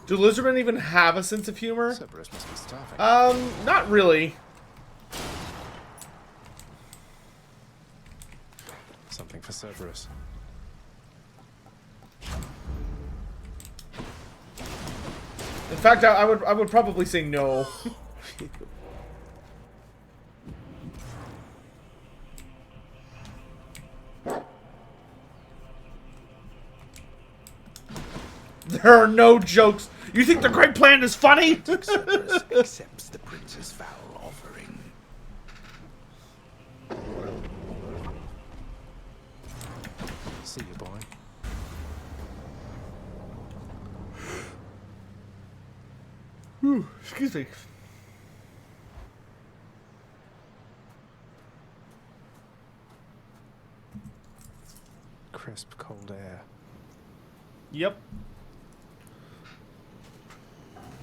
Do lizardmen even have a sense of humor? Cerberus must be starving. Not really. Something for Cerberus. In fact, I would probably say no. There are no jokes. You think the great plan is funny? Cerberus accepts the prince's foul offering. See you, boy. Excuse me. Crisp, cold air. Yep.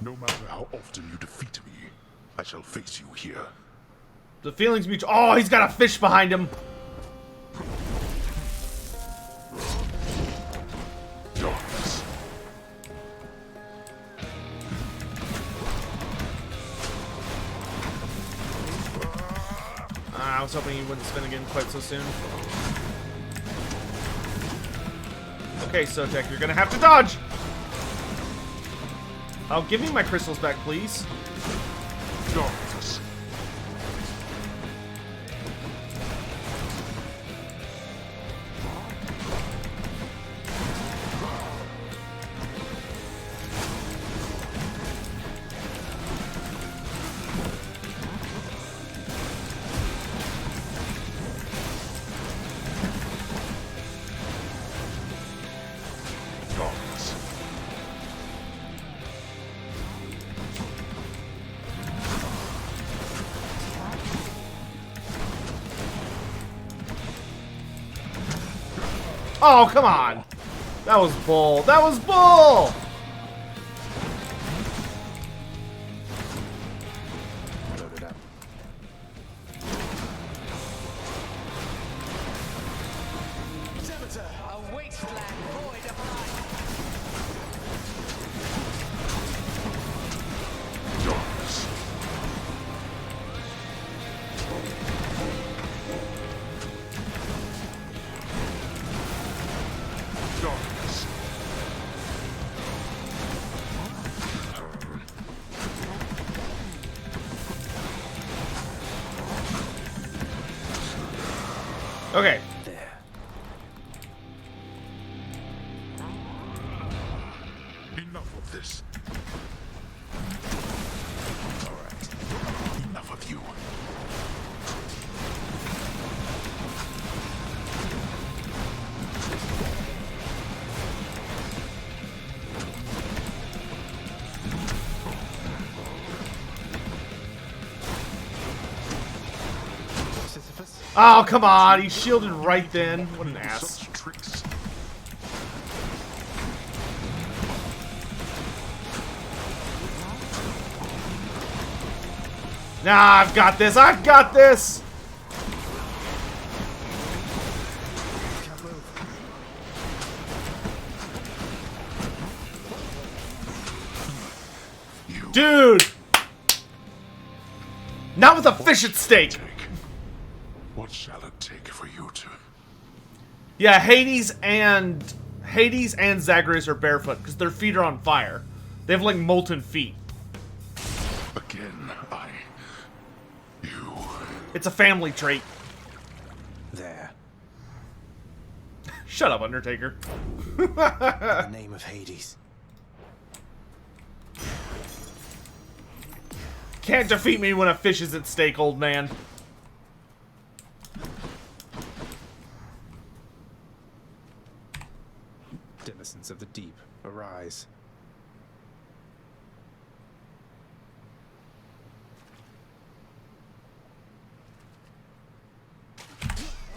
No matter how often you defeat me, I shall face you here. The feeling's mutual. Oh, he's got a fish behind him. Darkness. I was hoping he wouldn't spin again quite so soon. Okay, Sotek, you're gonna have to dodge! Oh, give me my crystals back, please. Darkness. Darkness. Oh, come on! That was bull. That was bull! Load it up. A wasteland void of life. Darkness. Darkness. Okay. There. Enough of this. All right. Enough of you. Sisyphus? Oh, come on! He shielded right then. What an ass. Such tricks. Nah, I've got this! I've got this! Can't move. You Dude! Not with a fish at stake! take. What shall it take for you to? Yeah, Hades and Zagreus are barefoot because their feet are on fire. They have like molten feet. Again, you. It's a family trait. There. Shut up, Undertaker. In the name of Hades. Can't defeat me when a fish is at stake, old man. Denizens of the deep, arise.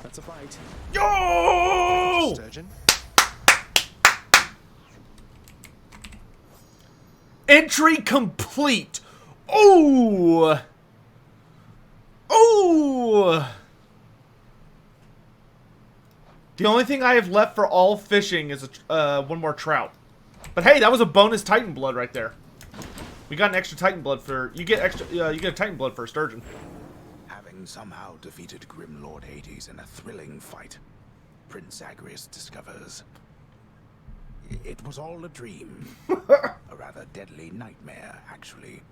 That's a bite. Yo! Sturgeon? Entry complete. Ooh. Ooh. The only thing I have left for all fishing is one more trout. But hey, that was a bonus Titan blood right there. We got an extra Titan blood for you get extra you get a Titan blood for a sturgeon. Having somehow defeated Grim Lord Hades in a thrilling fight, Prince Zagreus discovers it was all a dream. A rather deadly nightmare, actually.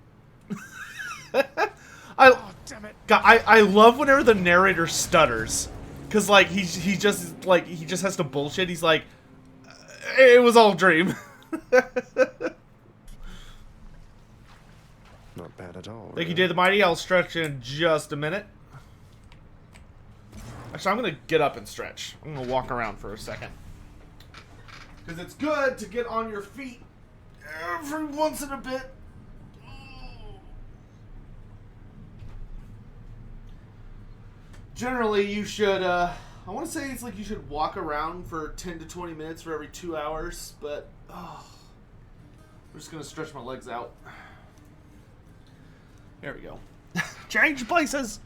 I love whenever the narrator stutters, cause like he just has to bullshit. He's like, it was all a dream. Not bad at all. Thank you, Dave the Mighty. I'll stretch in just a minute. Actually, I'm gonna get up and stretch. I'm gonna walk around for a second, cause it's good to get on your feet every once in a bit. Generally, you should, I want to say it's like you should walk around for 10 to 20 minutes for every 2 hours, but, I'm just going to stretch my legs out. There we go. Change places!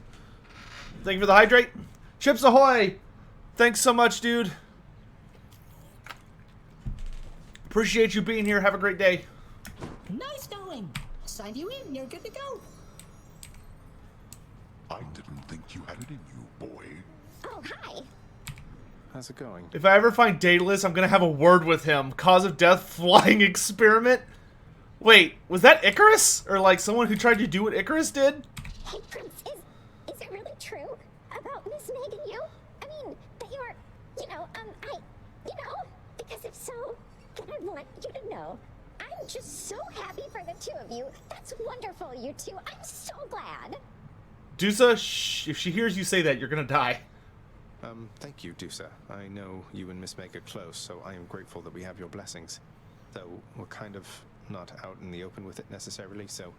Thank you for the hydrate. Chips ahoy! Thanks so much, dude. Appreciate you being here. Have a great day. Nice going. Signed you in. You're good to go. I didn't think you had it in you, boy. Oh, hi. How's it going? If I ever find Daedalus, I'm gonna have a word with him. Cause of death, flying experiment? Wait, was that Icarus? Or like someone who tried to do what Icarus did? Hey, Prince, is it really true about Miss Meg and you? I mean, that you're, because if so, then I want you to know. I'm just so happy for the two of you. That's wonderful, you two. I'm so glad. Dusa, if she hears you say that, you're gonna die. Thank you, Dusa. I know you and Miss Meg are close, so I am grateful that we have your blessings. Though we're kind of not out in the open with it necessarily, so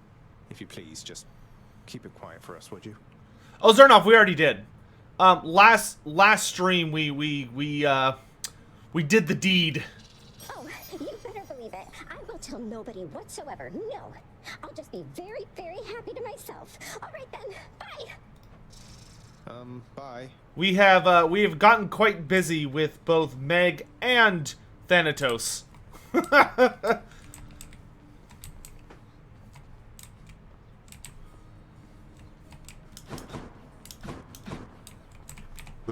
if you please, just keep it quiet for us, would you? Oh, Zernoff, we already did. Last stream we did the deed. Oh, you better believe it. I will tell nobody whatsoever. No. I'll just be very, very happy to myself. All right then. Bye. Bye. We have gotten quite busy with both Meg and Thanatos. The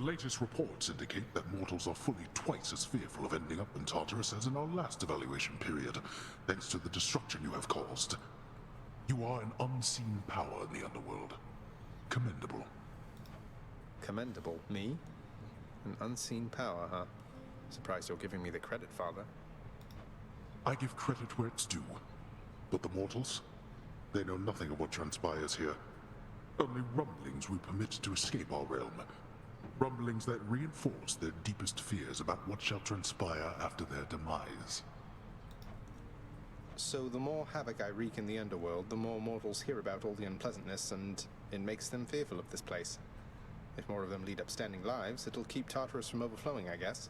latest reports indicate that mortals are fully twice as fearful of ending up in Tartarus as in our last evaluation period, thanks to the destruction you have caused. You are an unseen power in the underworld. Commendable. Commendable? Me? An unseen power, huh? Surprised you're giving me the credit, Father. I give credit where it's due. But the mortals? They know nothing of what transpires here. Only rumblings we permit to escape our realm. Rumblings that reinforce their deepest fears about what shall transpire after their demise. So the more havoc I wreak in the underworld, the more mortals hear about all the unpleasantness, and it makes them fearful of this place. If more of them lead upstanding lives, it'll keep Tartarus from overflowing, I guess.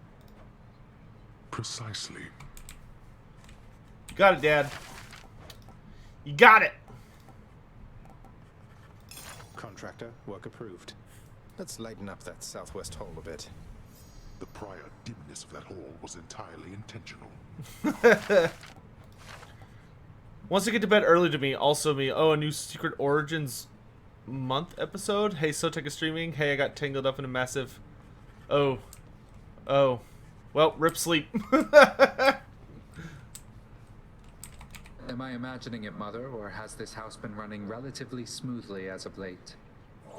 Precisely. You got it, Dad. You got it. Contractor, work approved. Let's lighten up that southwest hall a bit. The prior dimness of that hall was entirely intentional. Wants to get to bed early to me. Also me. Oh, a new Secret Origins month episode. Hey, Sotek is streaming. Hey, I got tangled up in a massive... Oh. Well, rip sleep. Am I imagining it, Mother, or has this house been running relatively smoothly as of late?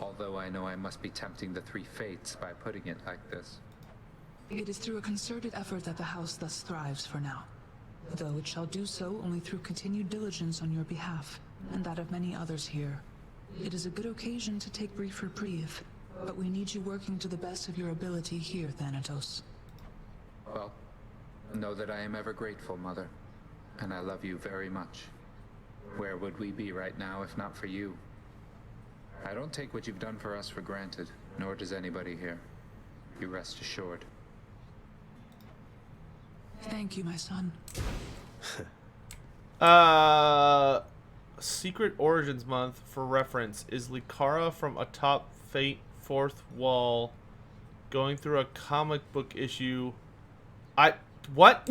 Although I know I must be tempting the three fates by putting it like this. It is through a concerted effort that the house thus thrives for now. Though it shall do so only through continued diligence on your behalf, and that of many others here. It is a good occasion to take brief reprieve, but we need you working to the best of your ability here, Thanatos. Well, know that I am ever grateful, Mother, and I love you very much. Where would we be right now if not for you? I don't take what you've done for us for granted, nor does anybody here. You rest assured. Thank you, my son. Secret Origins month, for reference, is Likara from Atop Fate Fourth Wall going through a comic book issue. What?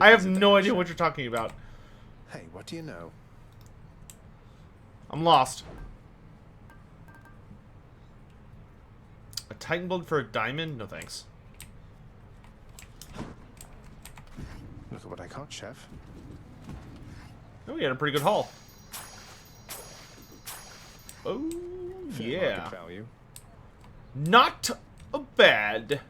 I have no idea what you're talking about. Hey, what do you know? I'm lost. A Titan blood for a diamond? No thanks. Look at what I caught, Chef. Oh, we had a pretty good haul. Oh, Fair yeah. market value. Not bad.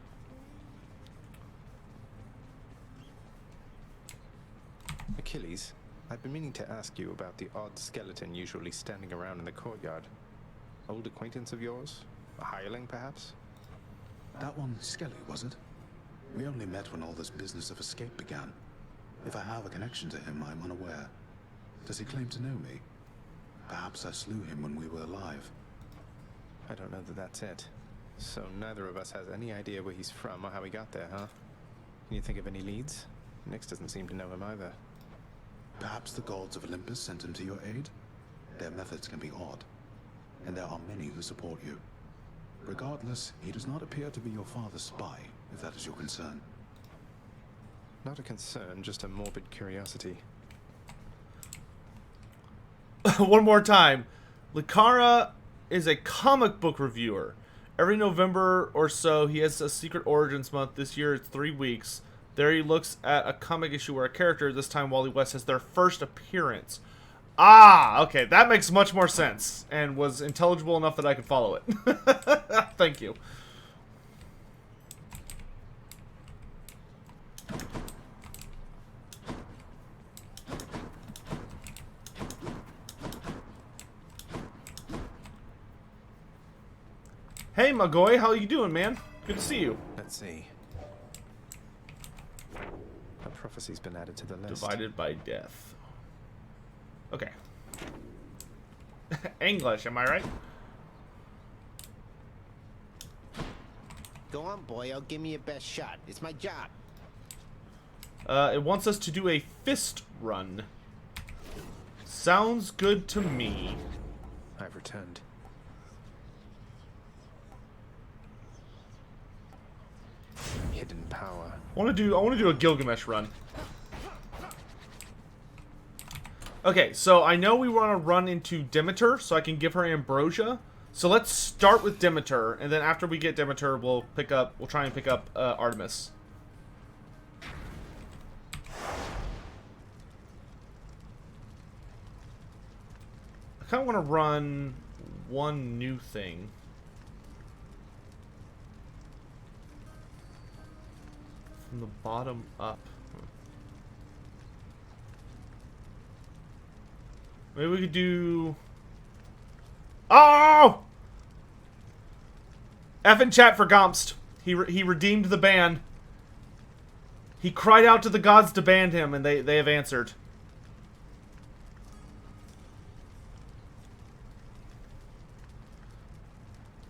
Achilles, I've been meaning to ask you about the odd skeleton usually standing around in the courtyard. Old acquaintance of yours? A hireling, perhaps? That one Skelly, was it? We only met when all this business of escape began. If I have a connection to him, I'm unaware. Does he claim to know me? Perhaps I slew him when we were alive. I don't know that that's it. So neither of us has any idea where he's from or how he got there, huh? Can you think of any leads? Nyx doesn't seem to know him either. Perhaps the gods of Olympus sent him to your aid? Their methods can be odd, and there are many who support you. Regardless, he does not appear to be your father's spy, if that is your concern. Not a concern, just a morbid curiosity. One more time. Licara is a comic book reviewer. Every November or so, he has a Secret Origins month. This year, it's 3 weeks. There he looks at a comic issue where a character, this time Wally West, has their first appearance. Ah, okay, that makes much more sense, and was intelligible enough that I could follow it. Thank you. Hey, Magoy, how you doing, man? Good to see you. Let's see. A prophecy's been added to the list. Divided by death. Okay. English, am I right? Go on, boyo. Give me your best shot. It's my job. It wants us to do a fist run. Sounds good to me. I've returned. Hidden power. I want to do a Gilgamesh run. Okay, so I know we want to run into Demeter, so I can give her ambrosia. So let's start with Demeter, and then after we get Demeter, we'll try and pick up Artemis. I kind of want to run one new thing. From the bottom up. Maybe we could do... Oh! F in chat for Gomst. He redeemed the ban. He cried out to the gods to ban him, and they have answered.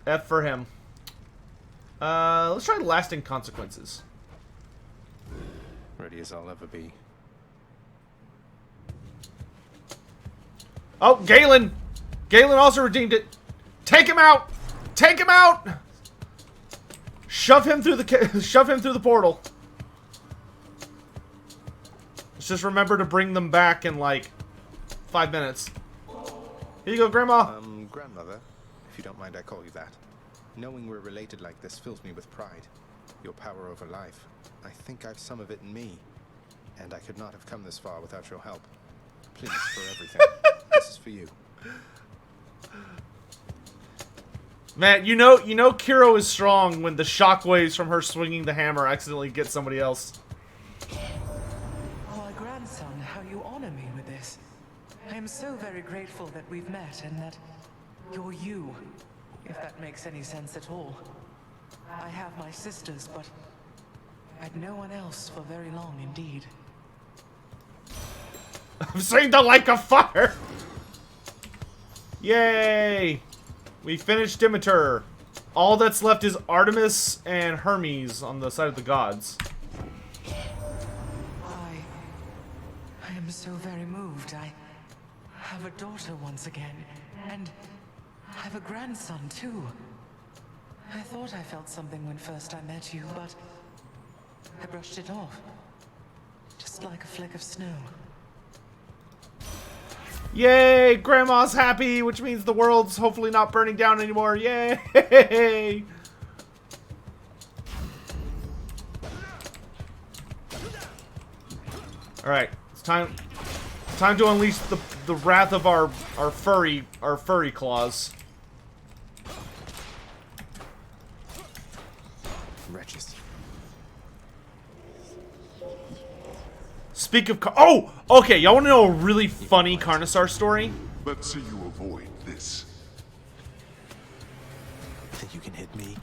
F for him. Let's try lasting consequences. Ready as I'll ever be. Oh, Galen! Galen also redeemed it. Take him out! Take him out! Shove him through the portal. Let's just remember to bring them back in like 5 minutes. Here you go, Grandma. Grandmother, if you don't mind I call you that. Knowing we're related like this fills me with pride. Your power over life. I think I've some of it in me. And I could not have come this far without your help. Please, for everything. This is for you. Man, you know Kiro is strong when the shockwaves from her swinging the hammer accidentally get somebody else. Oh, my grandson, how you honor me with this. I am so very grateful that we've met and that you're you, if that makes any sense at all. I have my sisters, but I'd no one else for very long indeed. I'm seeing the like of fire! Yay! We finished Demeter. All that's left is Artemis and Hermes on the side of the gods. I am so very moved. I have a daughter once again, and I have a grandson too. I thought I felt something when first I met you, but I brushed it off. Just Just like a fleck of snow. Yay! Grandma's happy, which means the world's hopefully not burning down anymore. Yay! Alright, it's time to unleash the wrath of our furry claws. Wretches. Speak of oh! Okay, y'all wanna know a really funny Carnosaur story? Let's see you avoid this. Think you can hit me?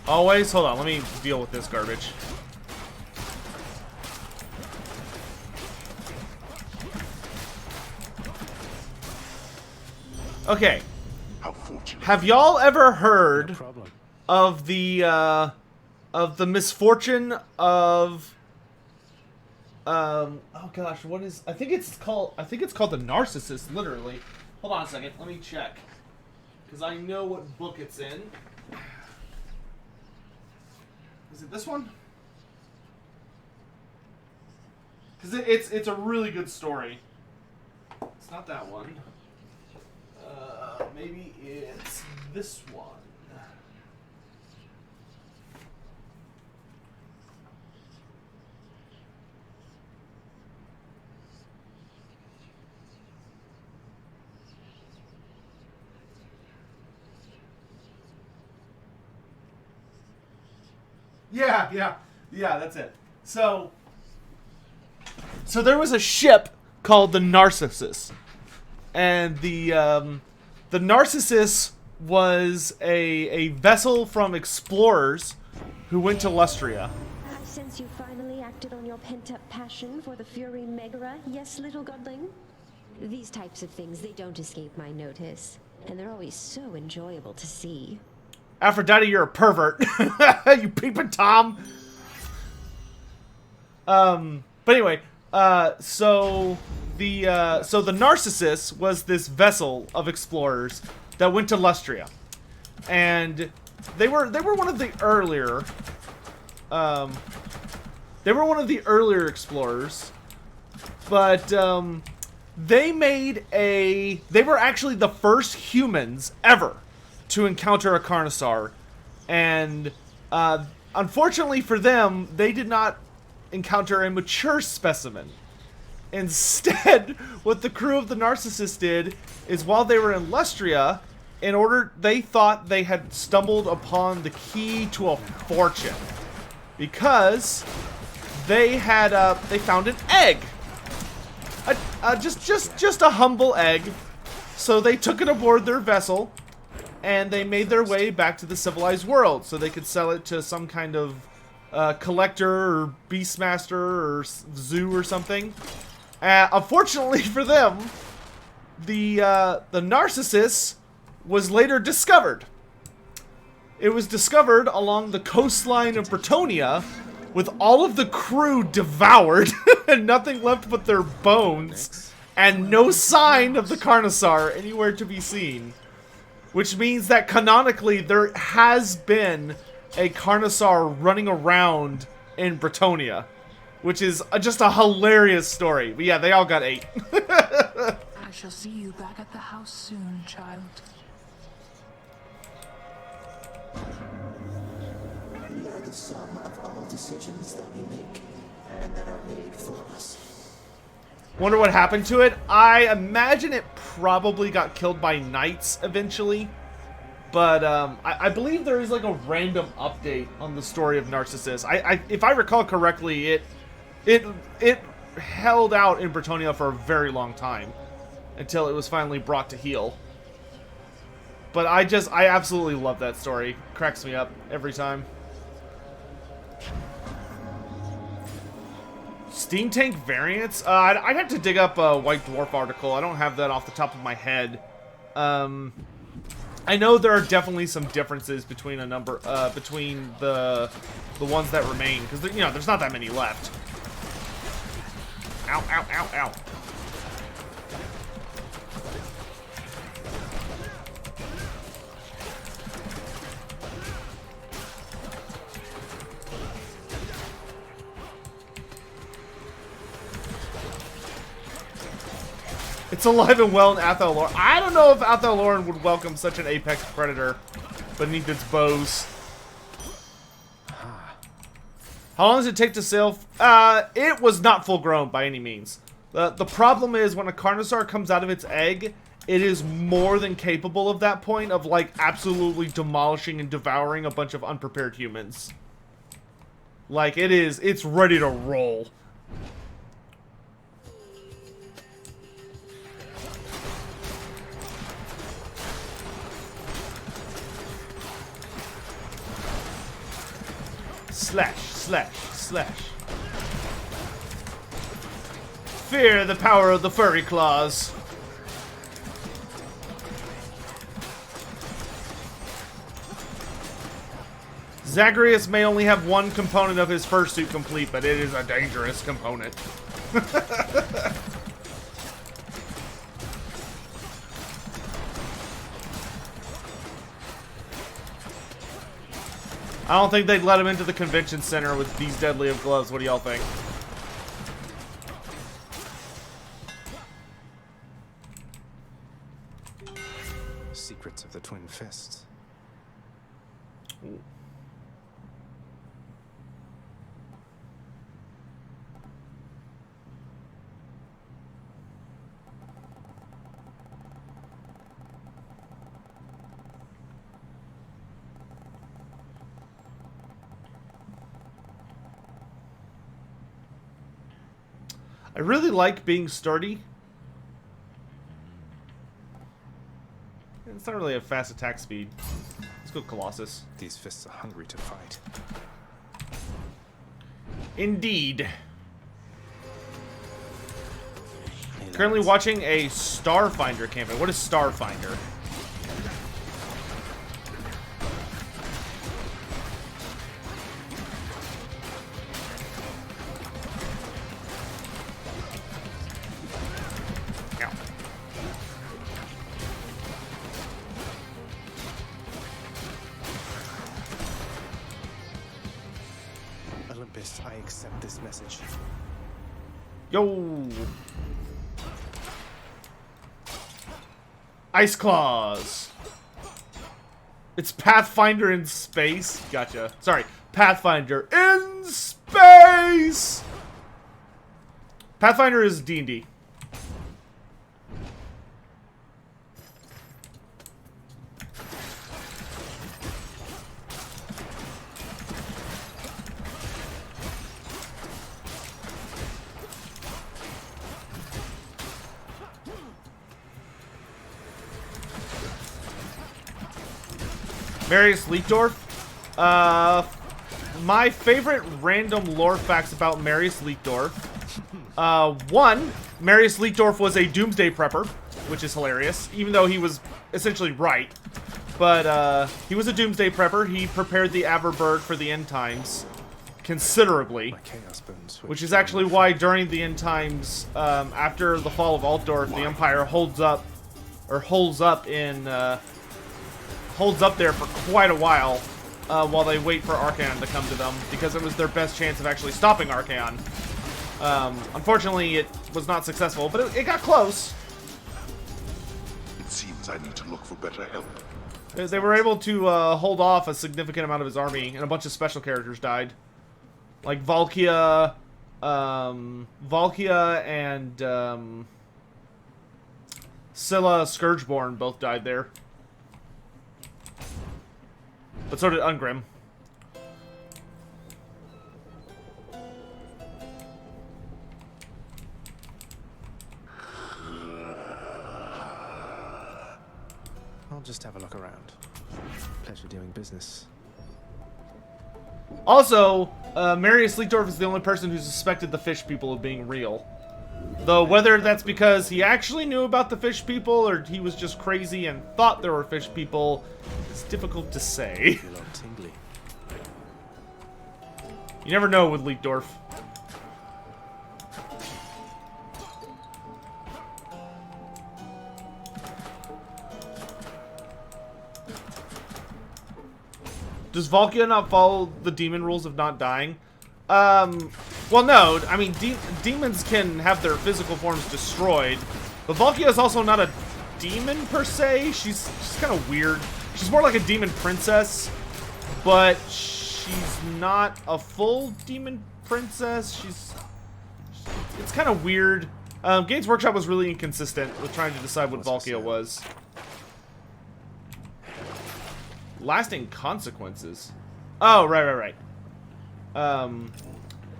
Always? Hold on, let me deal with this garbage. Okay. How fortunate. Have y'all ever heard of the misfortune of oh gosh, what is I think it's called the Narcissist, literally. Hold on a second, let me check. Cause I know what book it's in. Is it this one? Cause it's a really good story. It's not that one. Maybe it's this one. Yeah, that's it. So there was a ship called the Narcissus, and the Narcissus was a vessel from explorers who went to Lustria. I sense you finally acted on your pent-up passion for the Fury Megara, yes, little godling? These types of things, they don't escape my notice, and they're always so enjoyable to see. Aphrodite, you're a pervert. You peeping Tom. But anyway, so the Narcissus was this vessel of explorers that went to Lustria, and they were one of the earlier explorers, but they were actually the first humans ever to encounter a Carnosaur, and unfortunately for them, they did not encounter a mature specimen. Instead, what the crew of the Narcissus did is, while they were in Lustria, they thought they had stumbled upon the key to a fortune, because they found an egg, just a humble egg. So they took it aboard their vessel, and they made their way back to the civilized world so they could sell it to some kind of collector or beastmaster or zoo or something. Unfortunately for them, the Narcissus was later discovered. It was discovered along the coastline of Bretonia, with all of the crew devoured and nothing left but their bones, and no sign of the Carnosaur anywhere to be seen. Which means that canonically there has been a Carnosaur running around in Bretonia, which is just a hilarious story. But yeah, they all got ate. I shall see you back at the house soon, child. We are the sum of all decisions that we make, and that are made for us. Wonder what happened to it? I imagine it probably got killed by knights eventually. But I believe there is like a random update on the story of Narcissus. If I recall correctly, it held out in Bretonia for a very long time until it was finally brought to heel. But I absolutely love that story. Cracks me up every time. Steam Tank variants? I'd have to dig up a White Dwarf article. I don't have that off the top of my head. I know there are definitely some differences between between the ones that remain, because there's not that many left. Ow, ow, ow, ow. It's alive and well in Athel Loren. I don't know if Athel Loren would welcome such an apex predator beneath its bows. How long does it take to sail? It was not full grown by any means. The problem is when a Carnosaur comes out of its egg, it is more than capable of that point of like absolutely demolishing and devouring a bunch of unprepared humans. Like it's ready to roll. Slash, slash, slash. Fear the power of the furry claws. Zagreus may only have one component of his fursuit complete, but it is a dangerous component. I don't think they'd let him into the convention center with these deadly of gloves. What do y'all think? Secrets of the Twin Fists. Ooh. I really like being sturdy. It's not really a fast attack speed. Let's go Colossus. These fists are hungry to fight. Indeed. Currently watching a Starfinder campaign. What is Starfinder? Olympus, I accept this message. Yo! Ice Claws! It's Pathfinder in space. Gotcha. Sorry. Pathfinder in space! Pathfinder is D&D. Marius Leitdorf. My favorite random lore facts about Marius Leitdorf. One, Marius Leitdorf was a doomsday prepper, which is hilarious, even though he was essentially right. But he was a doomsday prepper. He prepared the Averberg for the end times considerably, which is actually why during the end times, after the fall of Altdorf, the Empire holds up there for quite a while they wait for Archaon to come to them, because it was their best chance of actually stopping Archaon. Unfortunately, it was not successful, but it got close. It seems I need to look for better help. They were able to hold off a significant amount of his army, and a bunch of special characters died. Like Valkia and Scylla Scourgeborn both died there. But so did Ungrim. I'll just have a look around. Pleasure doing business. Also, Marius Leitdorf is the only person who suspected the fish people of being real. Though whether that's because he actually knew about the fish people or he was just crazy and thought there were fish people is difficult to say. You never know with Leitdorf. Does Valkia not follow the demon rules of not dying? Well, no. I mean, demons can have their physical forms destroyed, But Valkia is also not a demon per se. She's kind of weird. She's more like a demon princess, but she's not a full demon princess. It's kind of weird. Games Workshop was really inconsistent with trying to decide what Valkia was. Lasting consequences. Oh, right.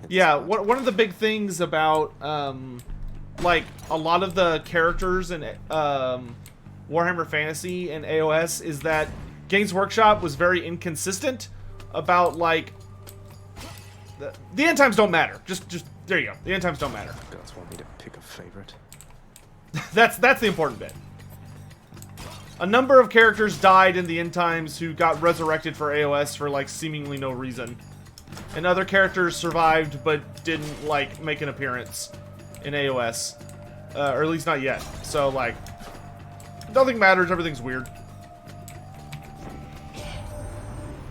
Yeah, one of the big things about, like, a lot of the characters in Warhammer Fantasy and AOS is that Games Workshop was very inconsistent about, like, the end times don't matter. Just there you go. The end times don't matter. Gods want me to pick a favorite. That's the important bit. A number of characters died in the end times who got resurrected for AOS for, like, seemingly no reason. And other characters survived but didn't, like, make an appearance in AOS. Or at least not yet. So, like, nothing matters, everything's weird.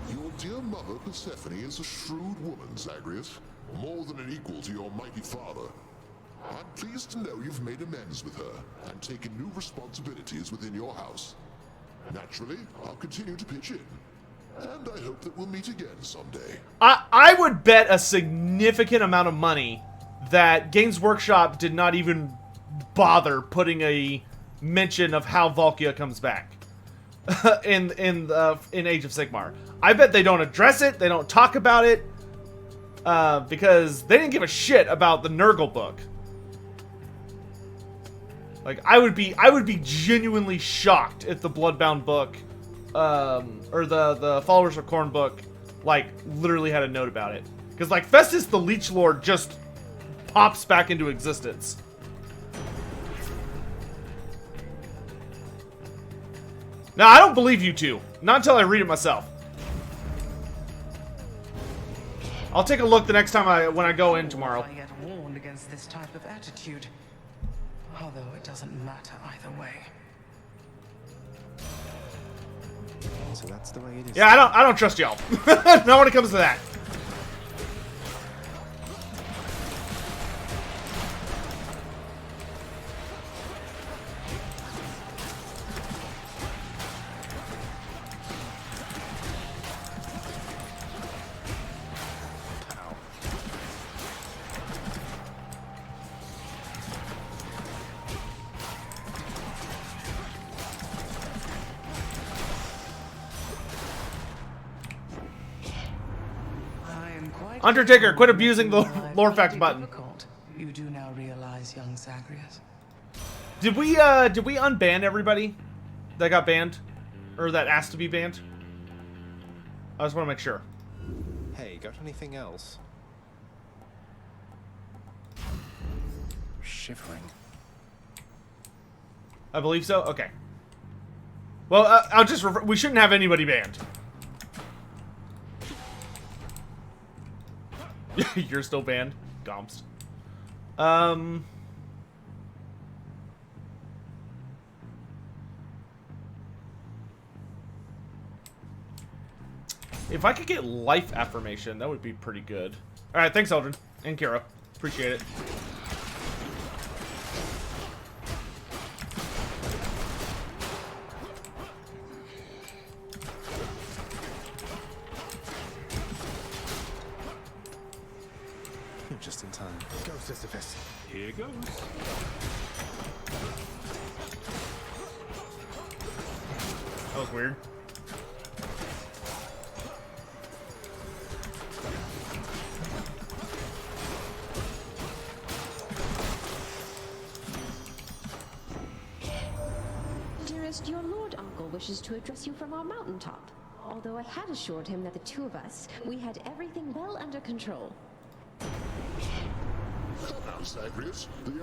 Your dear mother, Persephone, is a shrewd woman, Zagreus. More than an equal to your mighty father. I'm pleased to know you've made amends with her and taken new responsibilities within your house. Naturally, I'll continue to pitch in. And I hope that we'll meet again someday. I would bet a significant amount of money that Games Workshop did not even bother putting a mention of how Valkia comes back in Age of Sigmar. I bet they don't address it, they don't talk about it, because they didn't give a shit about the Nurgle book. Like, I would be genuinely shocked if the Bloodbound book, or the Followers of Khorne book, like, literally had a note about it. Because, like, Festus the Leech Lord just pops back into existence. Now, I don't believe you two. Not until I read it myself. I'll take a look the next time when I go in tomorrow. I get warned against this type of attitude. Although it doesn't matter either way. So that's the way it is. Yeah, I don't trust y'all. Not when it comes to that. Undertaker, quit abusing the lore facts button. You do now realize, young Zagreus. Did we unban everybody that got banned? Or that asked to be banned? I just want to make sure. Hey, got anything else? Shivering. I believe so? Okay. Well, I'll just we shouldn't have anybody banned. You're still banned? Gomst. If I could get life affirmation, that would be pretty good. Alright, thanks, Eldrin. And Kira. Appreciate it. Just in time. Go, Sisyphus. Here goes. That was weird. Dearest, your Lord Uncle wishes to address you from our mountaintop. Although I had assured him that the two of us, we had everything well under control. Now, Zagreus, the only